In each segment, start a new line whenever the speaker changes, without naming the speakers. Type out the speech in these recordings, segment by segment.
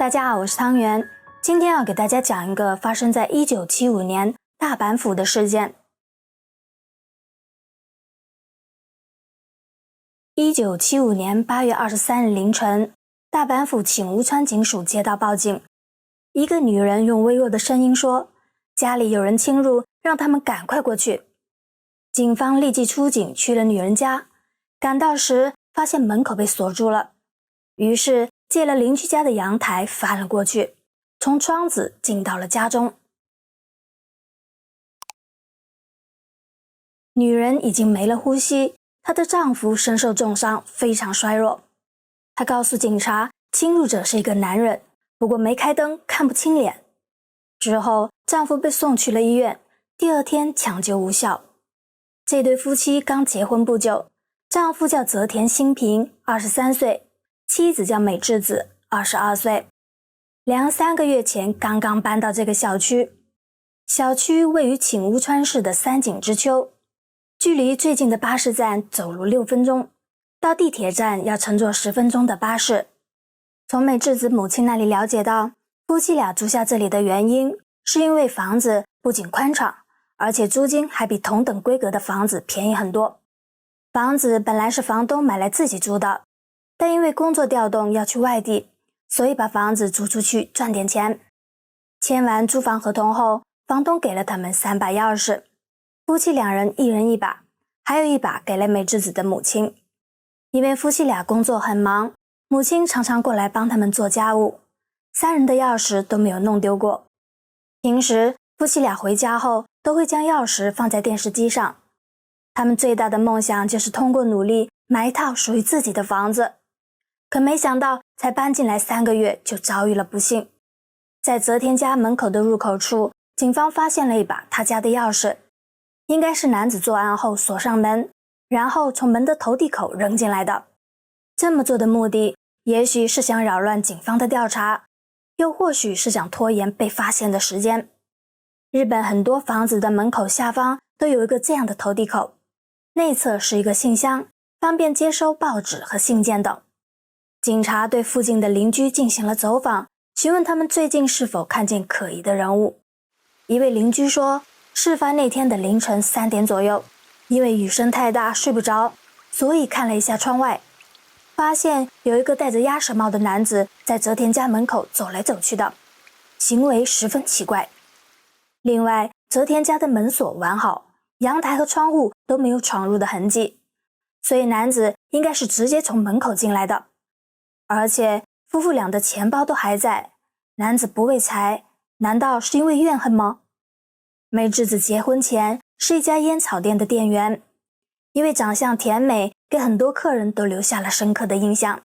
大家好，我是汤圆。今天要给大家讲一个发生在1975年大阪府的事件。1975年8月23日凌晨，大阪府请屋川警署接到报警，一个女人用微弱的声音说，家里有人侵入，让他们赶快过去。警方立即出警去了女人家，赶到时发现门口被锁住了，于是借了邻居家的阳台翻了过去，从窗子进到了家中。女人已经没了呼吸，她的丈夫身受重伤，非常衰弱。她告诉警察，侵入者是一个男人，不过没开灯，看不清脸。之后丈夫被送去了医院，第二天抢救无效。这对夫妻刚结婚不久，丈夫叫泽田新平，23岁，妻子叫美智子，22岁。两人3个月前刚刚搬到这个小区。小区位于请屋川市的三井之丘，距离最近的巴士站走路6分钟，到地铁站要乘坐10分钟的巴士。从美智子母亲那里了解到，夫妻俩租下这里的原因是因为房子不仅宽敞，而且租金还比同等规格的房子便宜很多。房子本来是房东买来自己租的，但因为工作调动要去外地，所以把房子租出去赚点钱。签完租房合同后，房东给了他们3把钥匙，夫妻2人1人1把，还有1把给了美智子的母亲。因为夫妻俩工作很忙，母亲常常过来帮他们做家务，3人的钥匙都没有弄丢过。平时夫妻俩回家后都会将钥匙放在电视机上，他们最大的梦想就是通过努力买一套属于自己的房子。可没想到才搬进来3个月就遭遇了不幸。在泽田家门口的入口处，警方发现了一把他家的钥匙，应该是男子作案后锁上门，然后从门的投递口扔进来的。这么做的目的也许是想扰乱警方的调查，又或许是想拖延被发现的时间。日本很多房子的门口下方都有一个这样的投递口，内侧是一个信箱，方便接收报纸和信件等。警察对附近的邻居进行了走访，询问他们最近是否看见可疑的人物。一位邻居说，事发那天的凌晨3点左右，因为雨声太大睡不着，所以看了一下窗外，发现有一个戴着鸭舌帽的男子在泽田家门口走来走去的，行为十分奇怪。另外，泽田家的门锁完好，阳台和窗户都没有闯入的痕迹，所以男子应该是直接从门口进来的。而且夫妇俩的钱包都还在，男子不为财，难道是因为怨恨吗？美智子结婚前是一家烟草店的店员，因为长相甜美，给很多客人都留下了深刻的印象。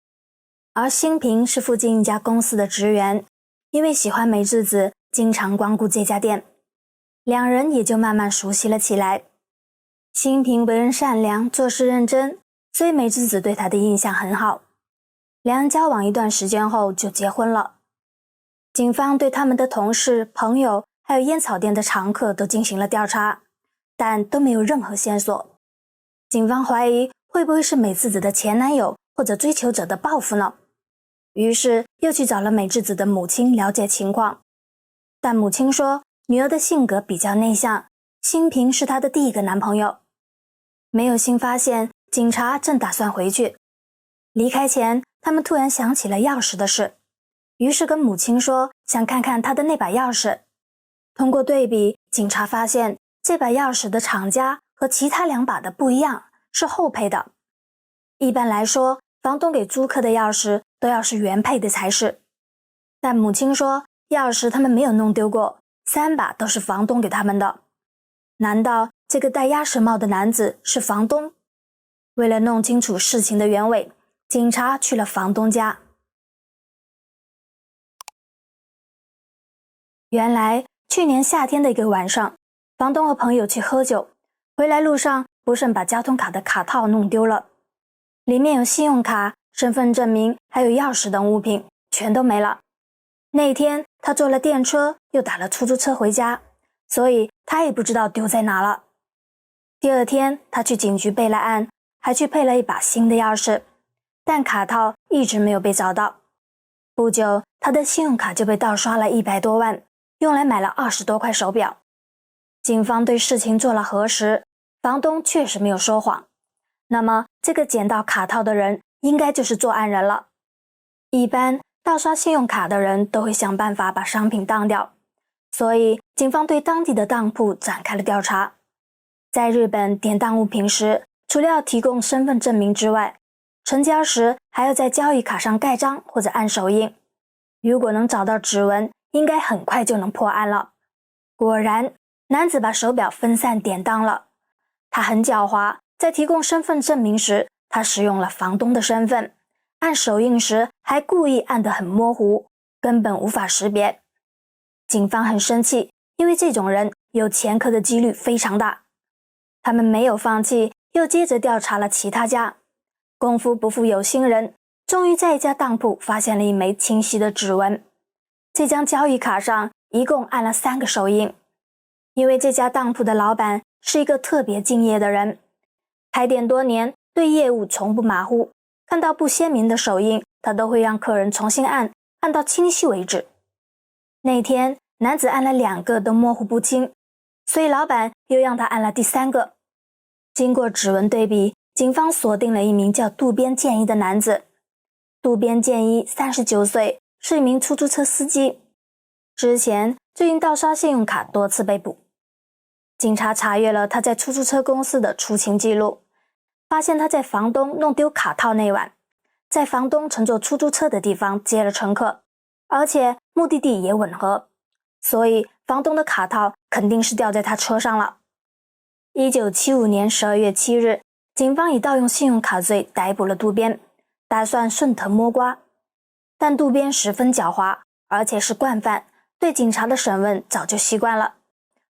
而新平是附近一家公司的职员，因为喜欢美智子，经常光顾这家店，两人也就慢慢熟悉了起来。新平为人善良，做事认真，所以美智子对他的印象很好。两人交往一段时间后就结婚了。警方对他们的同事、朋友还有烟草店的常客都进行了调查，但都没有任何线索。警方怀疑会不会是美智子的前男友或者追求者的报复呢？于是又去找了美智子的母亲了解情况，但母亲说女儿的性格比较内向，新平是她的第一个男朋友。没有新发现，警察正打算回去。离开前，他们突然想起了钥匙的事，于是跟母亲说想看看她的那把钥匙。通过对比，警察发现这把钥匙的厂家和其他2把的不一样，是后配的。一般来说，房东给租客的钥匙都要是原配的才是。但母亲说钥匙他们没有弄丢过，3把都是房东给他们的。难道这个戴鸭舌帽的男子是房东？为了弄清楚事情的原委，警察去了房东家。原来去年夏天的一个晚上，房东和朋友去喝酒，回来路上不慎把交通卡的卡套弄丢了，里面有信用卡、身份证明还有钥匙等物品，全都没了。那天他坐了电车又打了出租车回家，所以他也不知道丢在哪了。第二天他去警局备了案，还去配了一把新的钥匙，但卡套一直没有被找到。不久他的信用卡就被盗刷了100多万，用来买了20多块手表。警方对事情做了核实，房东确实没有说谎。那么这个捡到卡套的人应该就是作案人了。一般盗刷信用卡的人都会想办法把商品当掉，所以警方对当地的当铺展开了调查。在日本典当物品时，除了要提供身份证明之外，成交时还要在交易卡上盖章或者按手印。如果能找到指纹，应该很快就能破案了。果然，男子把手表分散典当了。他很狡猾，在提供身份证明时，他使用了房东的身份，按手印时还故意按得很模糊，根本无法识别。警方很生气，因为这种人有前科的几率非常大。他们没有放弃，又接着调查了其他家。功夫不负有心人，终于在一家当铺发现了一枚清晰的指纹。这张交易卡上一共按了3个手印。因为这家当铺的老板是一个特别敬业的人，开店多年，对业务从不马虎，看到不鲜明的手印，他都会让客人重新按到清晰为止。那天男子按了2个都模糊不清，所以老板又让他按了第3个。经过指纹对比，警方锁定了一名叫渡边健一的男子。渡边健一39岁，是一名出租车司机，之前就因盗刷信用卡多次被捕。警察查阅了他在出租车公司的出勤记录，发现他在房东弄丢卡套那晚，在房东乘坐出租车的地方接了乘客，而且目的地也吻合，所以房东的卡套肯定是掉在他车上了。1975年12月7日，警方以盗用信用卡罪逮捕了渡边，打算顺藤摸瓜。但渡边十分狡猾，而且是惯犯，对警察的审问早就习惯了，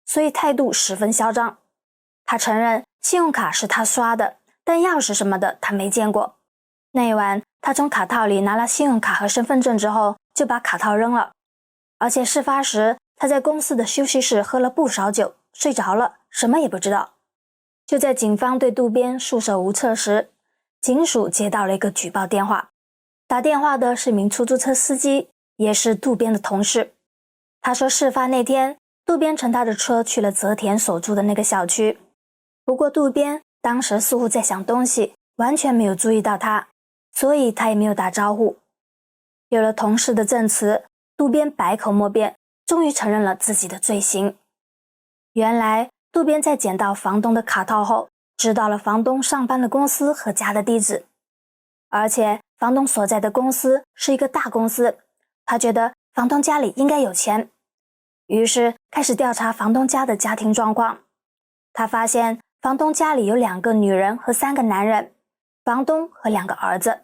所以态度十分嚣张。他承认信用卡是他刷的，但钥匙什么的他没见过。那晚他从卡套里拿了信用卡和身份证之后，就把卡套扔了。而且事发时他在公司的休息室喝了不少酒，睡着了，什么也不知道。就在警方对渡边束手无策时，警署接到了一个举报电话。打电话的是名出租车司机，也是渡边的同事。他说事发那天，渡边乘他的车去了泽田所住的那个小区。不过渡边当时似乎在想东西，完全没有注意到他，所以他也没有打招呼。有了同事的证词，渡边百口莫辩，终于承认了自己的罪行。原来渡边在捡到房东的卡套后，知道了房东上班的公司和家的地址，而且房东所在的公司是一个大公司，他觉得房东家里应该有钱，于是开始调查房东家的家庭状况。他发现房东家里有2个女人和3个男人，房东和2个儿子。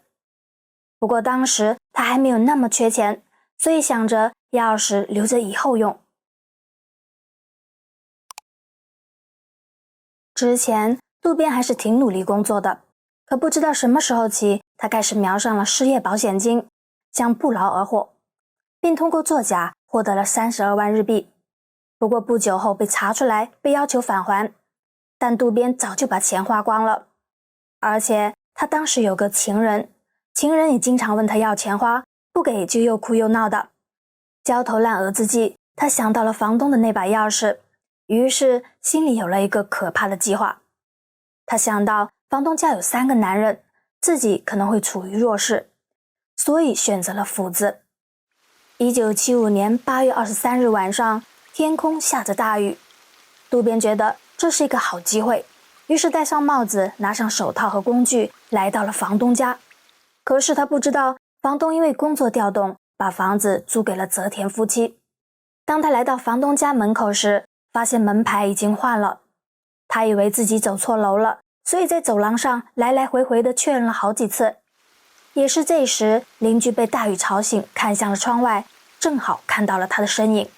不过当时他还没有那么缺钱，所以想着钥匙留着以后用。之前渡边还是挺努力工作的，可不知道什么时候起，他开始瞄上了失业保险金，想不劳而获，并通过作假获得了32万日币。不过不久后被查出来，被要求返还，但渡边早就把钱花光了。而且他当时有个情人也经常问他要钱花，不给就又哭又闹的。焦头烂额之际，他想到了房东的那把钥匙，于是心里有了一个可怕的计划。他想到房东家有3个男人，自己可能会处于弱势，所以选择了斧子。1975年8月23日晚上，天空下着大雨，渡边觉得这是一个好机会，于是戴上帽子，拿上手套和工具，来到了房东家。可是他不知道，房东因为工作调动，把房子租给了泽田夫妻。当他来到房东家门口时，发现门牌已经换了。他以为自己走错楼了，所以在走廊上来来回回的确认了好几次。也是这时，邻居被大雨吵醒，看向了窗外，正好看到了他的身影。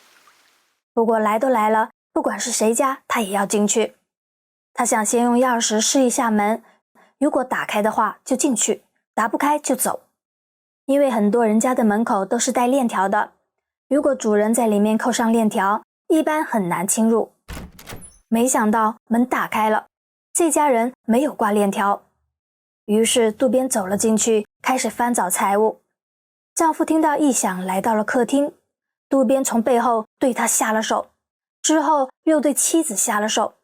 不过来都来了，不管是谁家，他也要进去。他想先用钥匙试一下门，如果打开的话就进去，打不开就走。因为很多人家的门口都是带链条的，如果主人在里面扣上链条，一般很难侵入。没想到门打开了，这家人没有挂链条。于是渡边走了进去，开始翻找财物。丈夫听到异响来到了客厅，渡边从背后对他下了手，之后又对妻子下了手。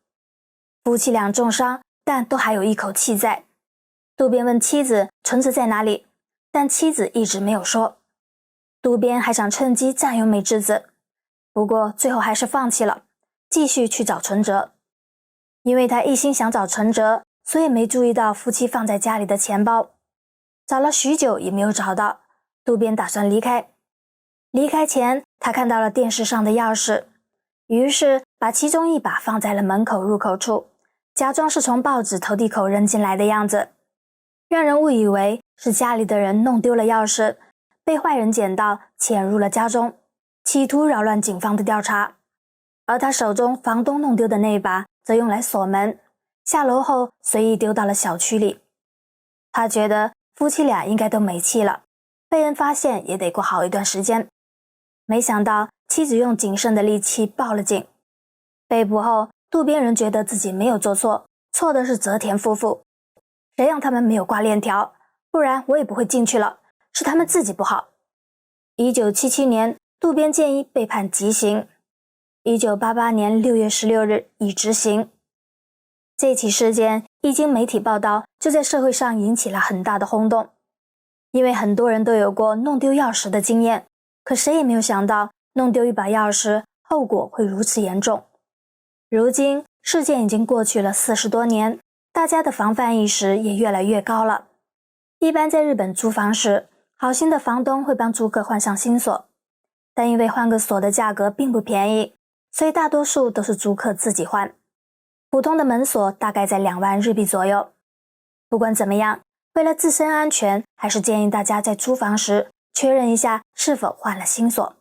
夫妻俩重伤，但都还有一口气在。渡边问妻子存折在哪里，但妻子一直没有说。渡边还想趁机占有美智子，不过最后还是放弃了，继续去找存折。因为他一心想找存折，所以没注意到夫妻放在家里的钱包。找了许久也没有找到，渡边打算离开。离开前，他看到了电视上的钥匙，于是把其中一把放在了门口入口处，假装是从报纸投递口扔进来的样子，让人误以为是家里的人弄丢了钥匙，被坏人捡到潜入了家中，企图扰乱警方的调查。而他手中房东弄丢的那把则用来锁门，下楼后随意丢到了小区里。他觉得夫妻俩应该都没气了，被人发现也得过好一段时间。没想到妻子用仅剩的力气报了警。被捕后，渡边人觉得自己没有做错，错的是泽田夫妇。谁让他们没有挂链条，不然我也不会进去了，是他们自己不好。1977年，渡边健一被判极刑。1988年6月16日已执行。这起事件一经媒体报道，就在社会上引起了很大的轰动。因为很多人都有过弄丢钥匙的经验，可谁也没有想到弄丢一把钥匙，后果会如此严重。如今事件已经过去了40多年，大家的防范意识也越来越高了。一般在日本租房时，好心的房东会帮租客换上新锁，但因为换个锁的价格并不便宜，所以大多数都是租客自己换。普通的门锁大概在2万日币左右。不管怎么样，为了自身安全，还是建议大家在租房时确认一下是否换了新锁。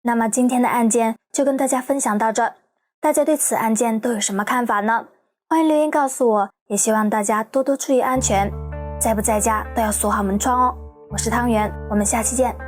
那么今天的案件就跟大家分享到这，大家对此案件都有什么看法呢？欢迎留言告诉我，也希望大家多多注意安全，在不在家都要锁好门窗哦。我是汤圆，我们下期见。